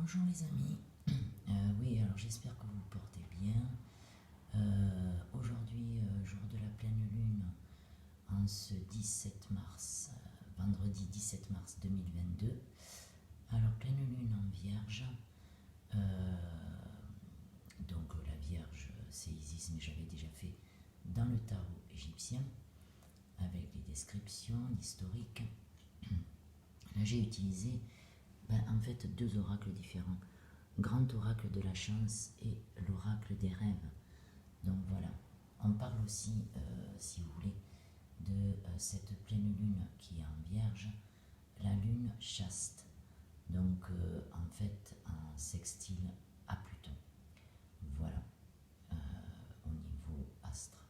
Bonjour les amis. Oui, alors j'espère que vous vous portez bien. Aujourd'hui, jour de la pleine lune, en ce 17 mars, vendredi 17 mars 2022. Alors, pleine lune en Vierge. Donc, la Vierge, c'est Isis, mais j'avais déjà fait dans le tarot égyptien, avec les descriptions, l'historique. Là, j'ai utilisé en fait deux oracles différents. Grand oracle de la chance et l'oracle des rêves. Donc voilà, on parle aussi, si vous voulez, de cette pleine lune qui est en Vierge, la lune chaste. Donc en fait en sextile à Pluton. Voilà, au niveau astre.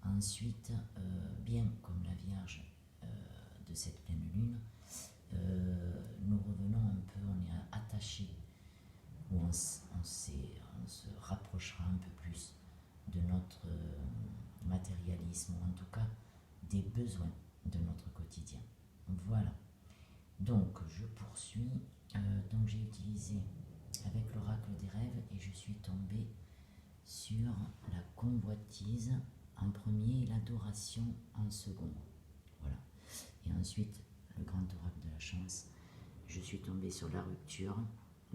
Ensuite, bien comme la Vierge de cette pleine lune, nous revenons un peu, on est attaché, où on se rapprochera un peu plus de notre matérialisme, ou en tout cas des besoins de notre quotidien. Voilà. Donc je poursuis. Donc j'ai utilisé avec l'oracle des rêves et je suis tombée sur la convoitise en premier et l'adoration en second. Voilà. Et ensuite, le grand oracle de la chance, je suis tombée sur la rupture,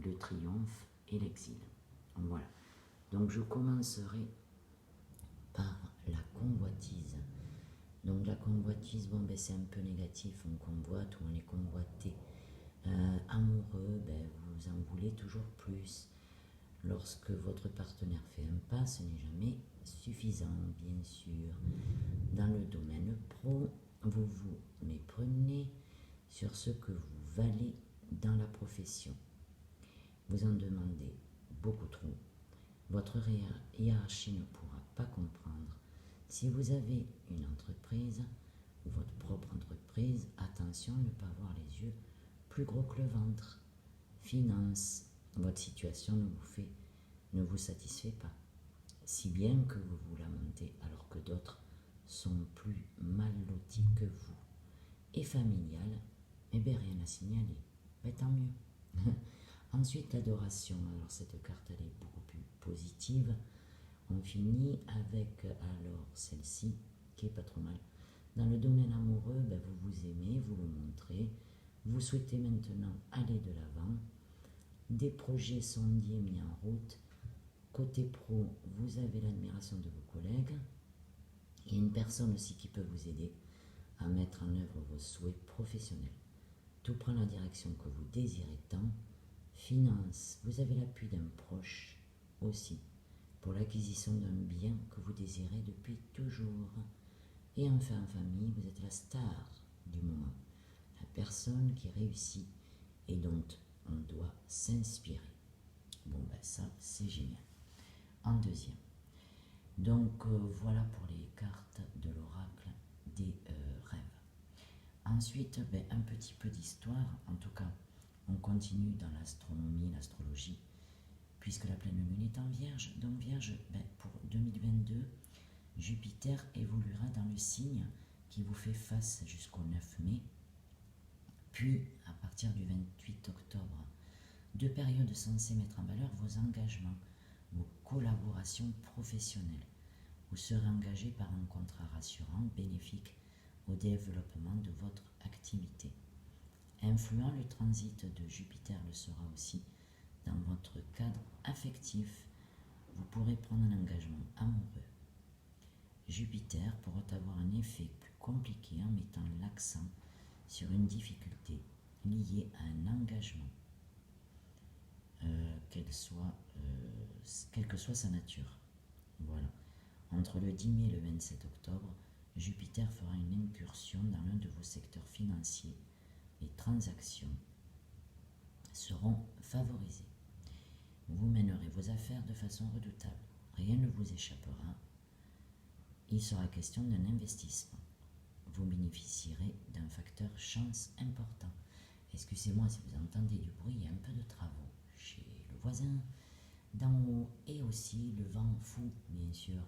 le triomphe et l'exil. Voilà. Donc je commencerai par la convoitise. Donc la convoitise, bon, c'est un peu négatif, on convoite ou on est convoité. Amoureux, vous en voulez toujours plus. Lorsque votre partenaire fait un pas, ce n'est jamais suffisant, bien sûr. Dans le domaine pro, vous vous méprenez sur ce que vous valez dans la profession. Vous en demandez beaucoup trop. Votre hiérarchie ne pourra pas comprendre. Si vous avez une entreprise ou votre propre entreprise, attention à ne pas avoir les yeux plus gros que le ventre. Finance, votre situation ne vous satisfait pas, si bien que vous vous lamentez alors que d'autres sont plus mal lotis que vous. Et familial, rien à signaler, tant mieux. Ensuite, l'adoration. Alors cette carte elle est beaucoup plus positive. On finit avec alors celle-ci qui est pas trop mal. Dans le domaine amoureux, vous vous aimez, vous le montrez. Vous souhaitez maintenant aller de l'avant. Des projets sondiers mis en route. Côté pro, vous avez l'admiration de vos collègues. Il y a une personne aussi qui peut vous aider à mettre en œuvre vos souhaits professionnels. Tout prend la direction que vous désirez tant. Finance, vous avez l'appui d'un proche aussi pour l'acquisition d'un bien que vous désirez depuis toujours. Et enfin, en famille, vous êtes la star du moment, la personne qui réussit et dont on doit s'inspirer. Bon, ça, c'est génial. En deuxième. Donc, voilà pour les cartes de l'oracle des rêves. Ensuite, un petit peu d'histoire, en tout cas, on continue dans l'astronomie, l'astrologie, puisque la pleine lune est en Vierge. Donc Vierge, pour 2022, Jupiter évoluera dans le signe qui vous fait face jusqu'au 9 mai. Puis, à partir du 28 octobre, deux périodes censées mettre en valeur vos engagements, vos collaborations professionnelles. Vous serez engagé par un contrat rassurant, bénéfique au développement de votre activité. Influent, le transit de Jupiter le sera aussi dans votre cadre affectif. Vous pourrez prendre un engagement amoureux. Jupiter pourra avoir un effet plus compliqué en mettant l'accent sur une difficulté liée à un engagement, quelle que soit sa nature. Voilà. Entre le 10 mai et le 27 octobre, Jupiter fera une incursion dans l'un de vos secteurs financiers. Les transactions seront favorisées. Vous mènerez vos affaires de façon redoutable. Rien ne vous échappera. Il sera question d'un investissement. Vous bénéficierez d'un facteur chance important. Excusez-moi si vous entendez du bruit, il y a un peu de travaux chez le voisin d'en haut et aussi le vent fou, bien sûr,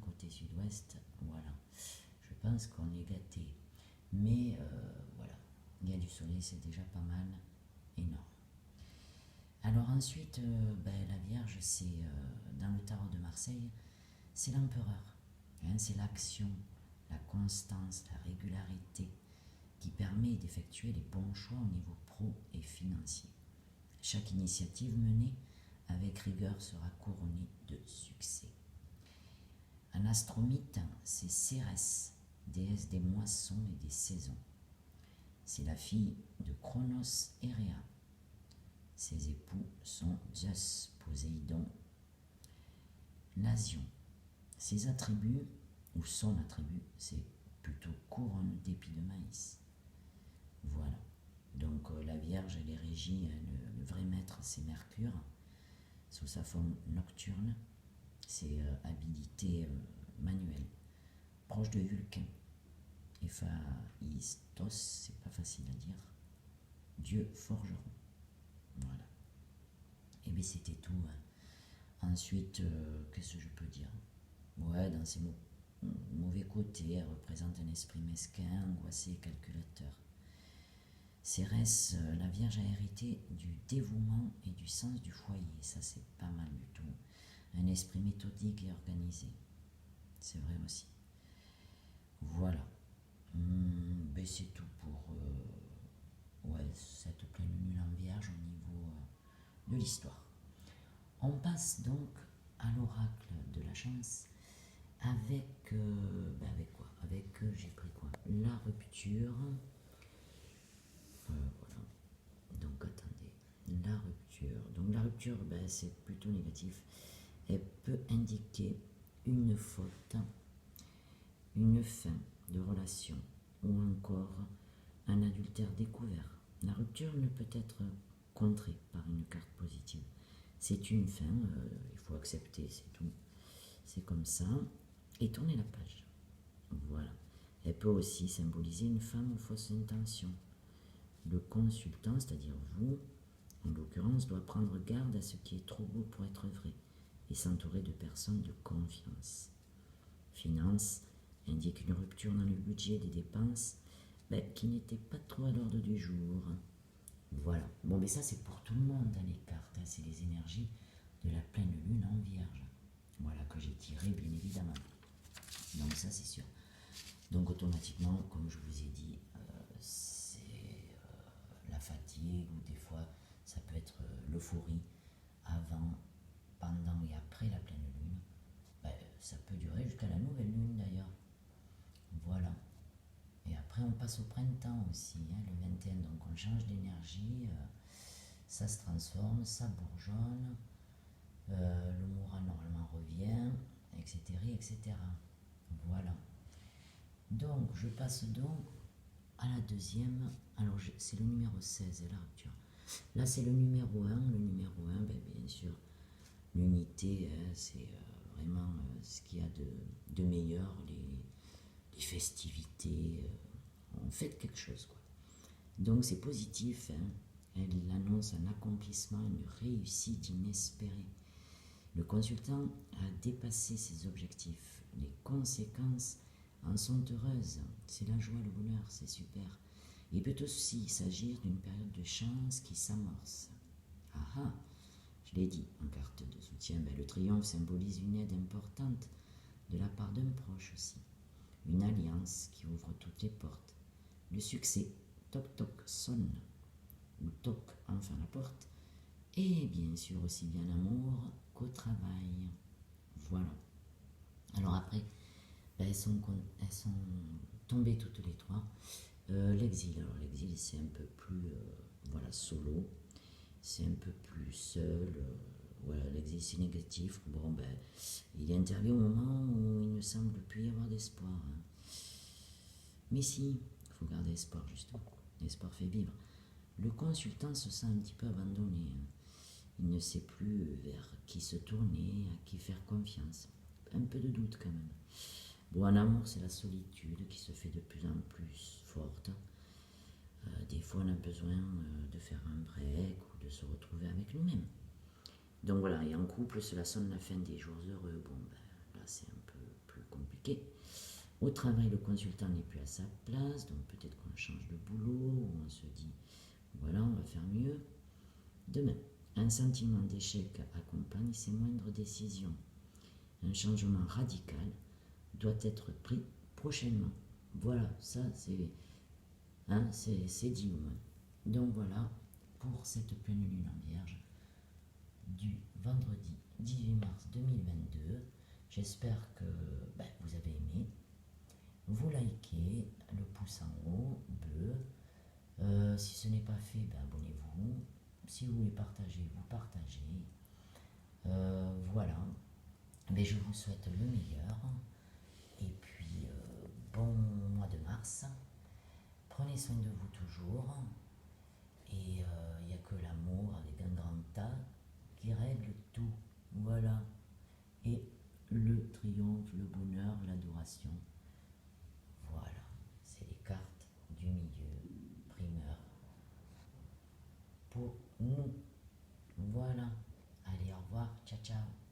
côté sud-ouest. Voilà, je pense qu'on est gâté. Mais voilà, il y a du soleil, c'est déjà pas mal, énorme. Alors ensuite, la Vierge, c'est dans le tarot de Marseille, c'est l'empereur. Hein, c'est l'action, la constance, la régularité qui permet d'effectuer les bons choix au niveau pro et financier. Chaque initiative menée avec rigueur sera couronnée de succès. En astromythe, c'est Cérès, déesse des moissons et des saisons. C'est la fille de Chronos et Rhea. Ses époux sont Zeus, Poséidon, Nasion. Ses attributs, ou son attribut, c'est plutôt couronne d'épis de maïs. Voilà. Donc la Vierge, elle est régie, le vrai maître, c'est Mercure, sous sa forme nocturne. C'est habilité manuelle, proche de Vulcain. Héphaïstos, c'est pas facile à dire. Dieu forgeron. Voilà. Et bien c'était tout. Hein. Ensuite, qu'est-ce que je peux dire? Ouais, dans ses mauvais côtés, elle représente un esprit mesquin, angoissé et calculateur. Cérès, la Vierge a hérité du dévouement et du sens du foyer. Ça, c'est pas mal du tout. Un esprit méthodique et organisé. C'est vrai aussi. Voilà. C'est tout pour cette pleine lune en Vierge au niveau de l'histoire. On passe donc à l'oracle de la chance avec avec quoi? Avec j'ai pris quoi? La rupture. Voilà. Donc attendez, la rupture. Donc la rupture, c'est plutôt négatif. Elle peut indiquer une faute, une fin de relation ou encore un adultère découvert. La rupture ne peut être contrée par une carte positive. C'est une fin, il faut accepter, c'est tout. C'est comme ça. Et tourner la page. Voilà. Elle peut aussi symboliser une femme aux fausses intentions. Le consultant, c'est-à-dire vous, en l'occurrence, doit prendre garde à ce qui est trop beau pour être vrai et s'entourer de personnes de confiance. Finance indique une rupture dans le budget des dépenses qui n'était pas trop à l'ordre du jour. Voilà. Bon, mais ça, c'est pour tout le monde, hein, les cartes. Hein. C'est les énergies de la pleine lune en Vierge. Voilà, que j'ai tiré, bien évidemment. Donc ça, c'est sûr. Donc automatiquement, comme je vous ai dit, c'est la fatigue ou des fois, ça peut être l'euphorie avant, pendant et après la pleine lune. Ça peut durer jusqu'à la nouvelle lune d'ailleurs. Voilà. Et après, on passe au printemps aussi, hein, le 21. Donc on change d'énergie, ça se transforme, ça bourgeonne, le moral normalement revient, etc., etc. Voilà. Donc, je passe donc à la deuxième. Alors, c'est le numéro 16, la rupture. Là, c'est le numéro 1. Le numéro 1, bien sûr, l'unité, c'est vraiment ce qu'il y a de meilleur, les festivités. On fait quelque chose, quoi. Donc, c'est positif. Hein. Elle annonce un accomplissement, une réussite inespérée. Le consultant a dépassé ses objectifs. Les conséquences en sont heureuses. C'est la joie, le bonheur, c'est super. Il peut aussi s'agir d'une période de chance qui s'amorce. Ah ah, je l'ai dit, en carte de soutien, le triomphe symbolise une aide importante de la part d'un proche aussi. Une alliance qui ouvre toutes les portes. Le succès, toc toc, sonne. Ou toc, enfin la porte. Et bien sûr aussi bien l'amour qu'au travail. Voilà. Alors après, elles sont tombées toutes les trois. L'exil, alors l'exil c'est un peu plus solo, c'est un peu plus seul. Voilà, l'exil c'est négatif. Bon, il est intervenu au moment où il ne semble plus y avoir d'espoir. Hein. Mais si, il faut garder espoir justement. L'espoir fait vivre. Le consultant se sent un petit peu abandonné. Hein. Il ne sait plus vers qui se tourner, à qui faire confiance. Un peu de doute quand même. Bon, en amour, c'est la solitude qui se fait de plus en plus forte. Des fois, on a besoin de faire un break ou de se retrouver avec nous-mêmes. Donc voilà, et en couple, cela sonne la fin des jours heureux. Bon, là, c'est un peu plus compliqué. Au travail, le consultant n'est plus à sa place, donc peut-être qu'on change de boulot, ou on se dit, voilà, on va faire mieux demain. Un sentiment d'échec accompagne ces moindres décisions. Un changement radical doit être pris prochainement. Voilà, ça c'est dit au moins. Donc voilà pour cette pleine lune en Vierge du vendredi 18 mars 2022. J'espère que vous avez aimé. Vous likez, le pouce en haut, bleu. Si ce n'est pas fait, abonnez-vous. Si vous voulez partager, vous partagez. Voilà. Mais je vous souhaite le meilleur. Et puis, bon mois de mars. Prenez soin de vous toujours. Et il n'y a que l'amour avec un grand A qui règle tout. Voilà. Et le triomphe, le bonheur, l'adoration. Voilà. C'est les cartes du milieu primeur pour nous. Voilà. Allez, au revoir. Ciao, ciao.